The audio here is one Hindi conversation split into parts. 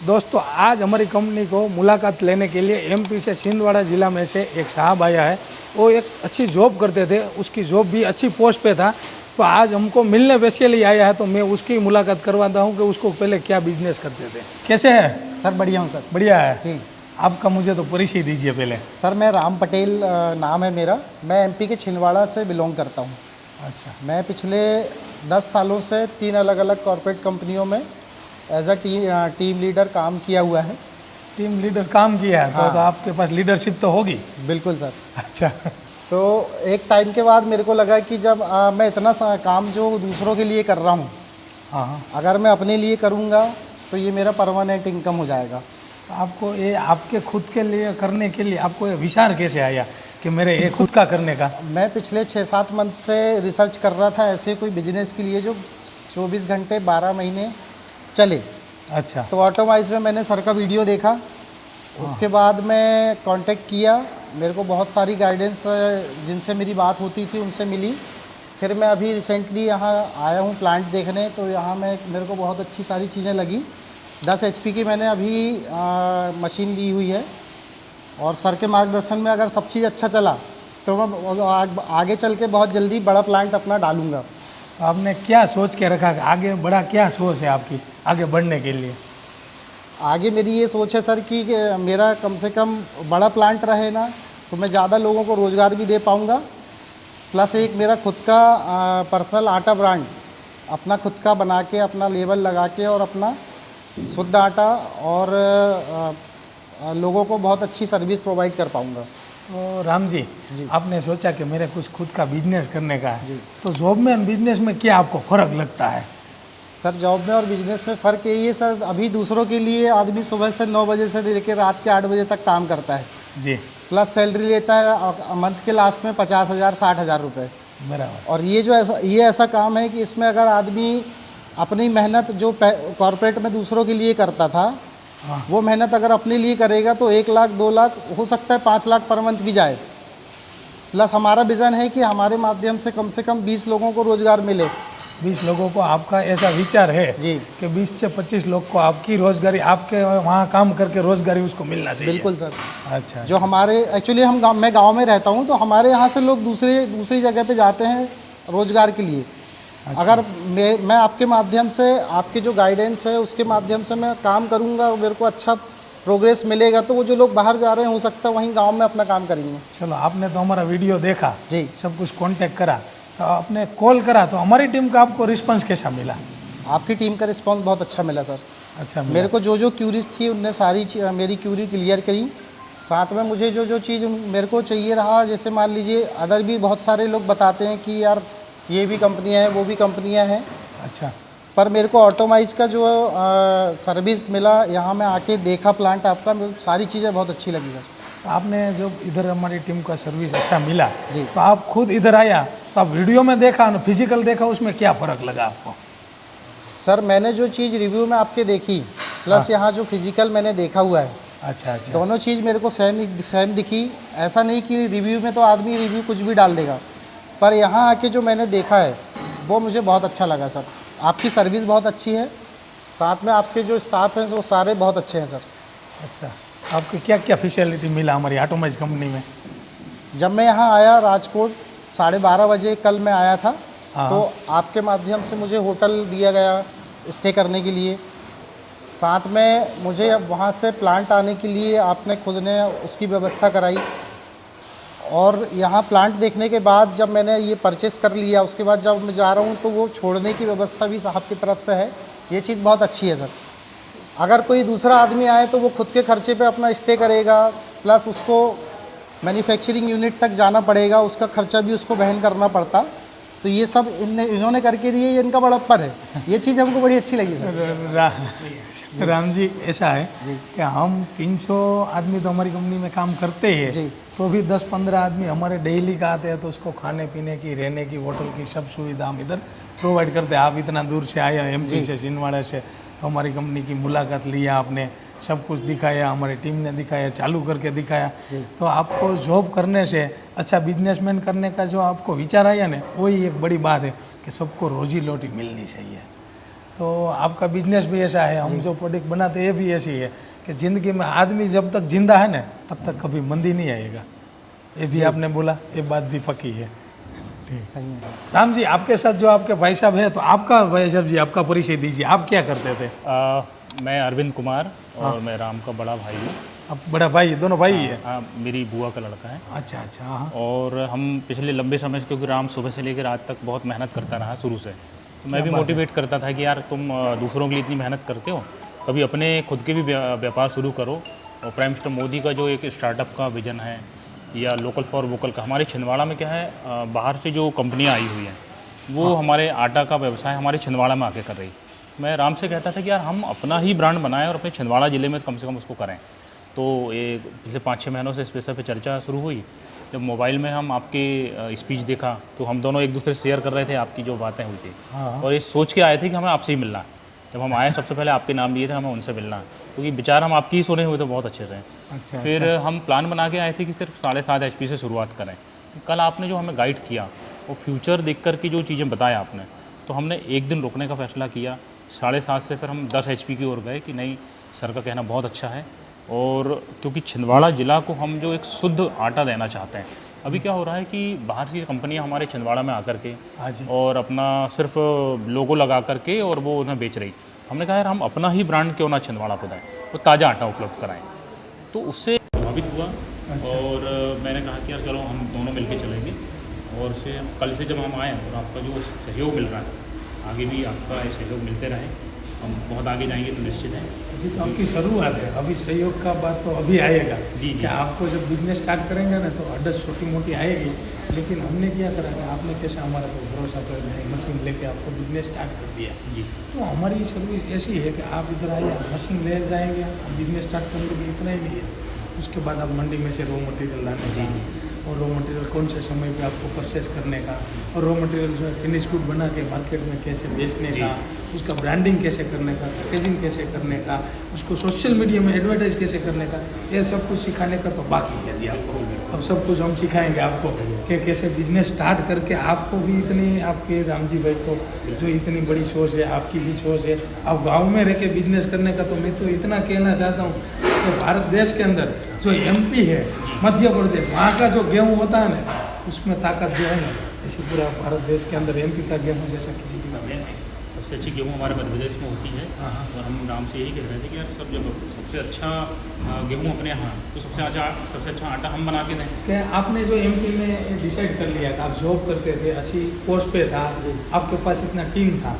दोस्तों आज हमारी कंपनी को मुलाकात लेने के लिए एमपी से छिंदवाड़ा ज़िला में से एक साहब आया है। वो एक अच्छी जॉब करते थे, उसकी जॉब भी अच्छी पोस्ट पे था। तो आज हमको मिलने बेसिकली आया है, तो मैं उसकी मुलाकात करवाता हूँ कि उसको पहले क्या बिजनेस करते थे। कैसे है सर? बढ़िया हूँ सर। बढ़िया है जी आपका, मुझे तो परिचय दीजिए पहले। सर, मैं राम पटेल नाम है मेरा। मैं एमपी के छिंदवाड़ा से बिलोंग करता हूँ। अच्छा, मैं पिछले 10 सालों से 3 अलग अलग कॉरपोरेट कंपनियों में एज अ टीम लीडर काम किया हुआ है। टीम लीडर काम किया है। हाँ। तो आपके पास लीडरशिप तो होगी। बिल्कुल सर। अच्छा, तो एक टाइम के बाद मेरे को लगा कि जब मैं इतना सा काम जो दूसरों के लिए कर रहा हूँ, हाँ हाँ। अगर मैं अपने लिए करूँगा तो ये मेरा परमानेंट इनकम हो जाएगा। तो आपको ये आपके खुद के लिए करने के लिए आपको ये विचार कैसे आया कि मेरे ये खुद का करने का? मैं पिछले 6-7 मंथ से रिसर्च कर रहा था ऐसे कोई बिजनेस के लिए जो 24 घंटे 12 महीने चले। अच्छा, तो ऑटोमाइज में मैंने सर का वीडियो देखा। उसके बाद मैं कांटेक्ट किया। मेरे को बहुत सारी गाइडेंस जिनसे मेरी बात होती थी उनसे मिली। फिर मैं अभी रिसेंटली यहाँ आया हूँ प्लांट देखने। तो यहाँ मेरे को बहुत अच्छी सारी चीज़ें लगी। 10 HP की मैंने अभी मशीन ली हुई है, और सर के मार्गदर्शन में अगर सब चीज़ अच्छा चला तो मैं आगे चल के बहुत जल्दी बड़ा प्लांट अपना डालूँगा। तो आपने क्या सोच के रखा कि आगे बड़ा क्या सोच है आपकी आगे बढ़ने के लिए? आगे मेरी ये सोच है सर कि मेरा कम से कम बड़ा प्लांट रहे ना, तो मैं ज़्यादा लोगों को रोज़गार भी दे पाऊँगा। प्लस एक मेरा खुद का पर्सनल आटा ब्रांड अपना खुद का बना के, अपना लेबल लगा के, और अपना शुद्ध आटा और लोगों को बहुत अच्छी सर्विस प्रोवाइड कर पाऊँगा। तो राम जी, जी। आपने सोचा कि मेरे कुछ खुद का बिजनेस करने का है। जी। तो जॉब में और बिजनेस में क्या आपको फ़र्क लगता है? सर, जॉब में और बिजनेस में फ़र्क यही है सर, अभी दूसरों के लिए आदमी सुबह से 9 बजे से लेकर रात के 8 बजे तक काम करता है, जी, प्लस सैलरी लेता है मंथ के लास्ट में 50,000 60,000 रुपये। बराबर। और ये ऐसा काम है कि इसमें अगर आदमी अपनी मेहनत जो कॉरपोरेट में दूसरों के लिए करता था, हाँ। वो मेहनत अगर अपने लिए करेगा तो 1 लाख 2 लाख हो सकता है 5 लाख पर मंथ भी जाए। प्लस हमारा विज़न है कि हमारे माध्यम से कम 20 लोगों को रोज़गार मिले। 20 लोगों को, आपका ऐसा विचार है जी। कि 20 से 25 लोग को आपकी रोजगारी, आपके वहाँ काम करके रोजगारी उसको मिलना चाहिए? बिल्कुल सर। अच्छा, जो हमारे एक्चुअली मैं गांव में रहता हूं, तो हमारे यहाँ से लोग दूसरी जगह पे जाते हैं रोज़गार के लिए। अच्छा। अगर मैं आपके माध्यम से, आपके जो गाइडेंस है उसके माध्यम से मैं काम करूंगा, मेरे को अच्छा प्रोग्रेस मिलेगा, तो वो जो लोग बाहर जा रहे हैं हो सकता है वहीं गांव में अपना काम करेंगे। चलो, आपने तो हमारा वीडियो देखा, जी। सब कुछ कांटेक्ट करा, तो आपने कॉल करा, तो हमारी टीम का आपको रिस्पांस कैसा मिला? आपकी टीम का रिस्पांस बहुत अच्छा मिला सर। अच्छा, मेरे को जो क्यूरीज थी उनने सारी मेरी क्यूरी क्लियर करी। साथ में मुझे जो चीज़ मेरे को चाहिए रहा, जैसे मान लीजिए अदर भी बहुत सारे लोग बताते हैं कि यार ये भी कंपनियां हैं, वो भी कंपनियां हैं, अच्छा, पर मेरे को ऑटोमाइज का जो सर्विस मिला, यहाँ मैं आके देखा प्लांट आपका, मेरे को सारी चीज़ें बहुत अच्छी लगी सर। तो आपने जो इधर हमारी टीम का सर्विस अच्छा मिला, जी। तो आप खुद इधर आया, तो आप वीडियो में देखा ना फिजिकल देखा, उसमें क्या फ़र्क लगा आपको? सर, मैंने जो चीज़ रिव्यू में आपके देखी, प्लस यहाँ जो फिजिकल मैंने देखा हुआ है, अच्छा अच्छा, दोनों चीज़ मेरे को सेम दिखी। ऐसा नहीं कि रिव्यू में तो आदमी रिव्यू कुछ भी डाल देगा, पर यहाँ आके जो मैंने देखा है वो मुझे बहुत अच्छा लगा सर। आपकी सर्विस बहुत अच्छी है, साथ में आपके जो स्टाफ हैं वो सारे बहुत अच्छे हैं सर। अच्छा। आपको क्या क्या फैसिलिटी मिला हमारी ऑटोमाइज कंपनी में? जब मैं यहाँ आया राजकोट 12:30 बजे कल मैं आया था, हाँ। तो आपके माध्यम से मुझे होटल दिया गया स्टे करने के लिए। साथ में मुझे अब वहाँ से प्लांट आने के लिए आपने खुद ने उसकी व्यवस्था कराई। और यहाँ प्लांट देखने के बाद जब मैंने ये परचेस कर लिया, उसके बाद जब मैं जा रहा हूँ तो वो छोड़ने की व्यवस्था भी साहब की तरफ से है। ये चीज़ बहुत अच्छी है सर। अगर कोई दूसरा आदमी आए तो वो खुद के खर्चे पे अपना स्टे करेगा, प्लस उसको मैन्युफैक्चरिंग यूनिट तक जाना पड़ेगा, उसका खर्चा भी उसको वहन करना पड़ता। तो ये सब इन्होंने करके दिए, ये इनका बड़प्पन है। ये चीज़ हमको बड़ी अच्छी लगी सर। राम जी, ऐसा है जी। कि हम 300 आदमी तो हमारी कंपनी में काम करते हैं, जी। तो भी 10-15 आदमी हमारे डेली का आते हैं, तो उसको खाने पीने की, रहने की, होटल की सब सुविधा हम इधर प्रोवाइड करते हैं। आप इतना दूर से आए एमपी से, छिंदवाड़ा से, तो हमारी कंपनी की मुलाकात लिया आपने, सब कुछ दिखाया, हमारी टीम ने दिखाया, चालू करके दिखाया। तो आपको जॉब करने से अच्छा बिजनेसमैन करने का जो आपको विचार आया ना, वही एक बड़ी बात है कि सबको रोजी रोटी मिलनी चाहिए। तो आपका बिजनेस भी ऐसा है, हम जो प्रोडक्ट बनाते हैं ये भी ऐसी है कि ज़िंदगी में आदमी जब तक जिंदा है ना तब तक कभी मंदी नहीं आएगा। ये भी आपने बोला, ये बात भी पक्की है। सही है। राम जी, आपके साथ जो आपके भाई साहब है, तो आपका भाई साहब जी आपका परिचय दीजिए, आप क्या करते थे? मैं अरविंद कुमार और मैं राम का बड़ा भाई हूँ। आप बड़ा भाई, दोनों भाई ही है? हाँ, मेरी बुआ का लड़का है। अच्छा अच्छा। हाँ और हम पिछले लंबे समय से, क्योंकि राम सुबह से लेकर रात तक बहुत मेहनत करता रहा शुरू से, तो मैं भी मोटिवेट करता था कि यार तुम दूसरों के लिए इतनी मेहनत करते हो, कभी अपने खुद के भी व्यापार शुरू करो। और प्राइम मिनिस्टर मोदी का जो एक स्टार्टअप का विजन है या लोकल फॉर वोकल का, हमारे छिंदवाड़ा में क्या है, बाहर से जो कंपनियाँ आई हुई हैं वो हमारे आटा का व्यवसाय हमारे छिंदवाड़ा में आके कर रही। मैं राम से कहता था कि यार हम अपना ही ब्रांड बनाएं और अपने छिंदवाड़ा ज़िले में कम से कम उसको करें। तो ये पिछले 5-6 महीनों से इस विषय पे चर्चा शुरू हुई। जब मोबाइल में हम आपके स्पीच देखा तो हम दोनों एक दूसरे से शेयर कर रहे थे आपकी जो बातें हुई थी, और ये सोच के आए थे कि हमें आपसे ही मिलना है। जब हम आए सबसे पहले आपके नाम लिए थे, हमें उनसे मिलना है, क्योंकि विचार हम आपकी ही सुने हुए थे बहुत अच्छे से। अच्छा। फिर हम प्लान बना के आए थे कि सिर्फ 7.5 HP से शुरुआत करें। कल आपने जो हमें गाइड किया वो फ्यूचर देख कर की जो चीज़ें बताया आपने, तो हमने एक दिन रुकने का फैसला किया। 7.5 से फिर हम 10 HP की ओर गए कि नहीं, सर का कहना बहुत अच्छा है। और क्योंकि छिंदवाड़ा ज़िला को हम जो एक शुद्ध आटा देना चाहते हैं, अभी क्या हो रहा है कि बाहर की कंपनियां हमारे छिंदवाड़ा में आकर के हाँ जी। और अपना सिर्फ लोगो लगा करके और वो उन्हें बेच रही। हमने कहा यार हम अपना ही ब्रांड क्यों ना छिंदवाड़ा को दें, तो ताज़ा आटा उपलब्ध कराएं। तो उससे प्रभावित हुआ। और मैंने कहा कि यार चलो हम दोनों मिलके चलेंगे। और से कल से जब हम आए और आपका जो सहयोग मिल रहा है, आगे भी आपका सहयोग मिलते रहे, हम बहुत आगे जाएंगे तो निश्चित है जी। तो आपकी शुरुआत है, अभी सहयोग का बात तो अभी आएगा जी। कि आपको जब बिजनेस स्टार्ट करेंगे ना तो अड्डस छोटी मोटी आएगी, लेकिन हमने क्या करा कि आपने कैसे हमारा को भरोसा कर दिया, मशीन लेके आपको बिजनेस स्टार्ट कर दिया जी। तो हमारी सर्विस ऐसी है कि आप इधर आइए, मशीन ले जाएंगे, बिजनेस स्टार्ट करने के लिए इतना ही नहीं है। उसके बाद आप मंडी में से रॉ मटेरियल लाने का, और रॉ मटेरियल कौन से समय पे आपको परचेस करने का, और रॉ मटेरियल जो है फिनिश गुड बना के मार्केट में कैसे बेचने का, उसका ब्रांडिंग कैसे करने का, पैकेजिंग कैसे करने का, उसको सोशल मीडिया में एडवर्टाइज कैसे करने का, ये सब कुछ सिखाने का तो बाकी है जी आपको। अब सब कुछ हम सिखाएंगे आपको कि कैसे बिजनेस स्टार्ट करके आपको भी इतनी, आपके राम जी भाई को जो इतनी बड़ी सोच है, आपकी भी सोच है, आप गाँव में रह के बिजनेस करने का। तो मैं तो इतना कहना चाहता हूँ कि भारत देश के अंदर जो MP है, मध्य प्रदेश, वहाँ का जो गेहूँ होता है ना, उसमें ताकत जो है ना, इसी पूरा भारत देश के अंदर MP का गेहूँ जैसा किसी जगह में नहीं। सबसे अच्छी गेहूँ हमारे मध्य प्रदेश में होती है। और हम राम से यही कह रहे थे कि यार सब जब सबसे अच्छा गेहूँ अपने यहाँ, तो सबसे अच्छा आटा हम बना के दें। क्या आपने जो MP में डिसाइड कर लिया था, आप जॉब करते थे, अच्छी पोस्ट पे था, आपके पास इतना टीम था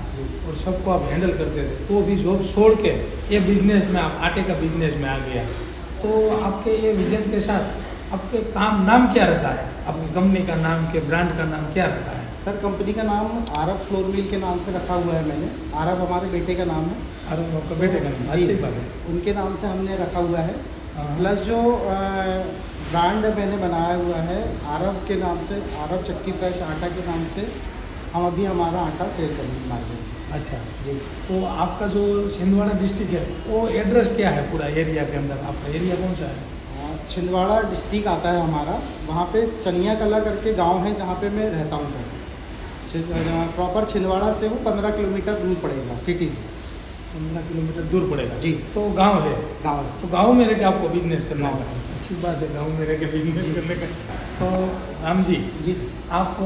और सबको आप हैंडल करते थे, तो भी जॉब छोड़ के ये बिजनेस में, आप आटे का बिजनेस में आ गया, तो आपके ये विजन के साथ आपके काम नाम क्या रहता है, आपकी कंपनी का नाम, के ब्रांड का नाम क्या रहता है? सर कंपनी का नाम आरब फ्लोर मिल के नाम से रखा हुआ है मैंने। आरब हमारे बेटे का नाम है। अरुण आपका बेटे का नाम? जी, अच्छी बात है। उनके नाम से हमने रखा हुआ है। हाँ। प्लस जो ब्रांड मैंने बनाया हुआ है आरब के नाम से, आरब चक्की फ्रेश आटा के नाम से हम अभी हमारा आटा सेल करेंगे मार्केट में। अच्छा जी। तो आपका जो छिंदवाड़ा डिस्ट्रिक्ट है वो एड्रेस क्या है पूरा एरिया के अंदर? आपका एरिया कौन सा है? छिंदवाड़ा डिस्ट्रिक्ट आता है हमारा। वहाँ पे चनिया कला करके गांव है जहाँ पे मैं रहता हूँ सर। प्रॉपर छिंदवाड़ा से वो 15 किलोमीटर दूर पड़ेगा सिटी से। 15 किलोमीटर दूर पड़ेगा जी। तो गांव है? गाँव। तो गांव में रह के आपको बिजनेस करना गाँव। है? अच्छी बात है, गांव में रह के बिजनेस करने का। तो राम जी, जी आप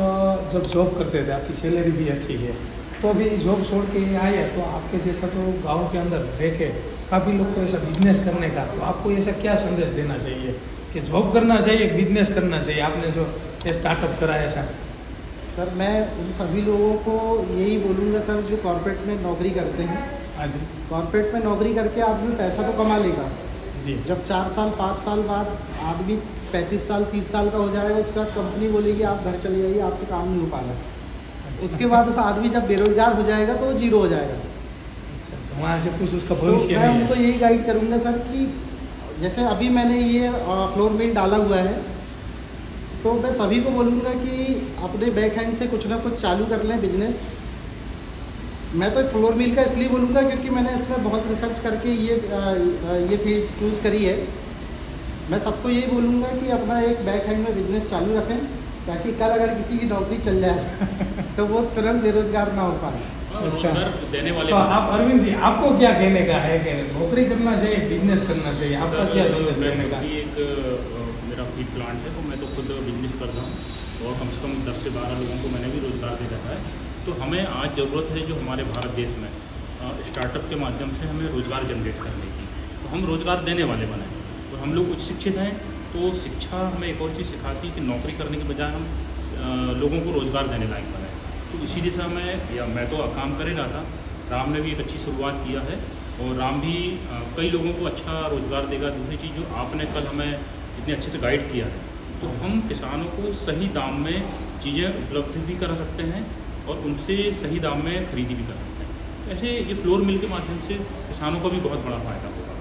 जब जॉब करते थे, आपकी सैलरी भी अच्छी है, तो अभी जॉब छोड़ के ये आए, तो आपके जैसा तो गांव के अंदर रह के काफ़ी लोग को ऐसा बिजनेस करने का, तो आपको ऐसा क्या संदेश देना चाहिए कि जॉब करना चाहिए, बिजनेस करना चाहिए? आपने जो ये स्टार्टअप करा है ऐसा। सर मैं उन सभी लोगों को यही बोलूँगा सर जो कॉर्पोरेट में नौकरी करते हैं। हाँ जी। कॉर्पोरेट में नौकरी करके आदमी पैसा तो कमा लेगा जी। जब 4 साल 5 साल बाद आदमी 35 साल 30 साल का हो जाएगा, उसके बाद कंपनी बोलेगी आप घर चले जाइए, आपसे काम नहीं हो पा रहा। उसके बाद आदमी जब बेरोजगार हो जाएगा तो वो जीरो हो जाएगा। अच्छा, तो वहाँ से कुछ उसका तो भविष्य मैं नहीं उनको है। यही गाइड करूँगा सर कि जैसे अभी मैंने ये फ्लोर मिल डाला हुआ है, तो मैं सभी को बोलूँगा कि अपने बैक हैंड से कुछ ना कुछ चालू कर लें बिजनेस। मैं तो फ्लोर मिल का इसलिए बोलूँगा क्योंकि मैंने इसमें बहुत रिसर्च करके ये फील्ड चूज़ करी है। मैं सबको यही बोलूँगा कि अपना एक बैक हैंड में बिजनेस चालू रखें, ताकि कल अगर किसी की नौकरी चल जाए तो वो तुरंत बेरोजगार ना हो पाए। रोजगार देने वाले तो आप अरविंद जी, आपको क्या कहने का है कि नौकरी करना चाहिए, बिजनेस करना चाहिए, आपका क्या संदेश देने का? एक मेरा फीड प्लांट है, तो मैं तो खुद बिजनेस कर रहा हूँ और कम से कम 10 से 12 लोगों को मैंने भी रोज़गार दे रखा है। तो हमें आज ज़रूरत है जो हमारे भारत देश में स्टार्टअप के माध्यम से हमें रोज़गार जनरेट करने की, तो हम रोज़गार देने वाले बने। तो हम लोग उच्च शिक्षित हैं, तो शिक्षा हमें एक और चीज़ सिखाती है कि नौकरी करने के बजाय हम लोगों को रोज़गार देने लायक बने। तो इसी दिशा में मैं तो काम कर ही रहा था, राम ने भी एक अच्छी शुरुआत किया है और राम भी कई लोगों को अच्छा रोज़गार देगा। दूसरी चीज़ जो आपने कल हमें इतने अच्छे से गाइड किया है, तो हम किसानों को सही दाम में चीज़ें उपलब्ध भी करा सकते हैं और उनसे सही दाम में खरीदी भी कर सकते हैं। ऐसे ये फ्लोर मिल के माध्यम से किसानों का भी बहुत बड़ा फ़ायदा होगा।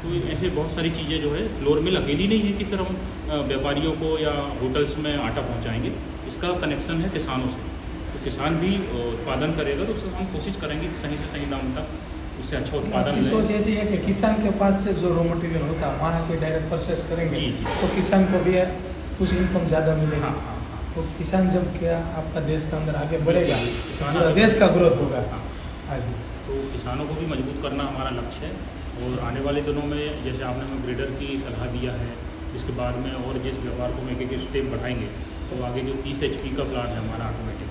तो ऐसे बहुत सारी चीज़ें जो है, फ्लोर मिल अकेली नहीं है कि सिर्फ हम व्यापारियों को या होटल्स में आटा पहुंचाएंगे, इसका कनेक्शन है किसानों से। तो किसान भी उत्पादन करेगा तो उससे हम कोशिश करेंगे कि सही से सही दाम तक उससे अच्छा उत्पादन आपकी मिले। सोच ऐसी है कि किसान के पास से जो रॉ मटेरियल होता है वहाँ से डायरेक्ट परचेस करेंगे, जी, जी। तो किसान को भी कुछ इनकम ज़्यादा मिलेगी। हाँ, हाँ, हाँ। तो किसान जब क्या आपका देश के अंदर आगे बढ़ेगा, किसान पूरा देश का ग्रोथ होगा। हाँ। हाँ जी। तो किसानों को भी मजबूत करना हमारा लक्ष्य है और आने वाले दिनों में जैसे आपने हमें ग्रेडर की सलाह दिया है, इसके बाद में और जिस व्यापार को हम एक स्टेप बढ़ाएंगे, तो आगे जो 30 HP का प्लांट है हमारा ऑटोमेटिक,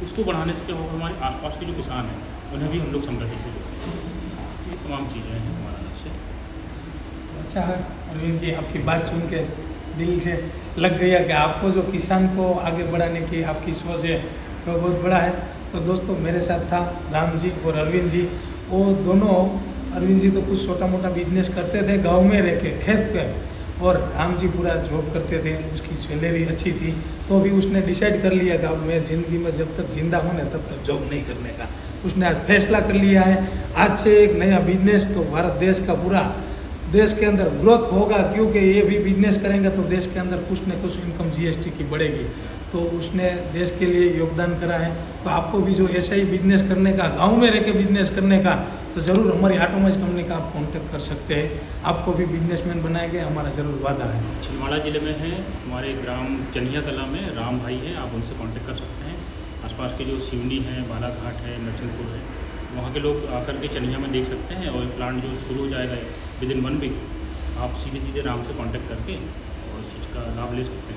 उसको बढ़ाने से क्या होगा, हमारे आसपास के जो किसान हैं उन्हें भी हम लोग समृद्धि से जोड़ेंगे। ये तमाम चीज़ें हैं हमारा लक्ष्य। अच्छा है अरविंद जी, आपकी बात सुन के दिल से लग गया कि आपको जो किसान को आगे बढ़ाने की आपकी सोच है वो बहुत बड़ा है। तो दोस्तों, मेरे साथ था राम जी और अरविंद जी। वो दोनों, अरविंद जी तो कुछ छोटा मोटा बिजनेस करते थे गांव में रह के खेत पे, और राम जी पूरा जॉब करते थे, उसकी सैलरी अच्छी थी। तो भी उसने डिसाइड कर लिया कि अब मैं ज़िंदगी में जब तक जिंदा हूँ ना तब तक जॉब नहीं करने का। उसने आज फैसला कर लिया है, आज से एक नया बिजनेस, तो भारत देश का पूरा देश के अंदर ग्रोथ होगा, क्योंकि ये भी बिजनेस करेंगे तो देश के अंदर कुछ न कुछ इनकम GST की बढ़ेगी। तो उसने देश के लिए योगदान करा है। तो आपको भी जो ऐसा ही बिजनेस करने का, गांव में रह के बिजनेस करने का, तो ज़रूर हमारी ऑटोमोबाइल कंपनी का आप कांटेक्ट कर सकते हैं। आपको भी बिजनेसमैन बनाएंगे, हमारा ज़रूर वादा है। छिंदवाड़ा ज़िले में है हमारे ग्राम चनिया कला में राम भाई हैं, आप उनसे कांटेक्ट कर सकते हैं। आसपास के जो सिवनी है, बालाघाट है, नरसिंहपुर है, वहाँ के लोग आकर के चनिया में देख सकते हैं। और प्लांट जो शुरू हो जाएगा विदिन 1 वीक, आप सीधे राम से कांटेक्ट करके और इस चीज़ का लाभ ले सकते हैं।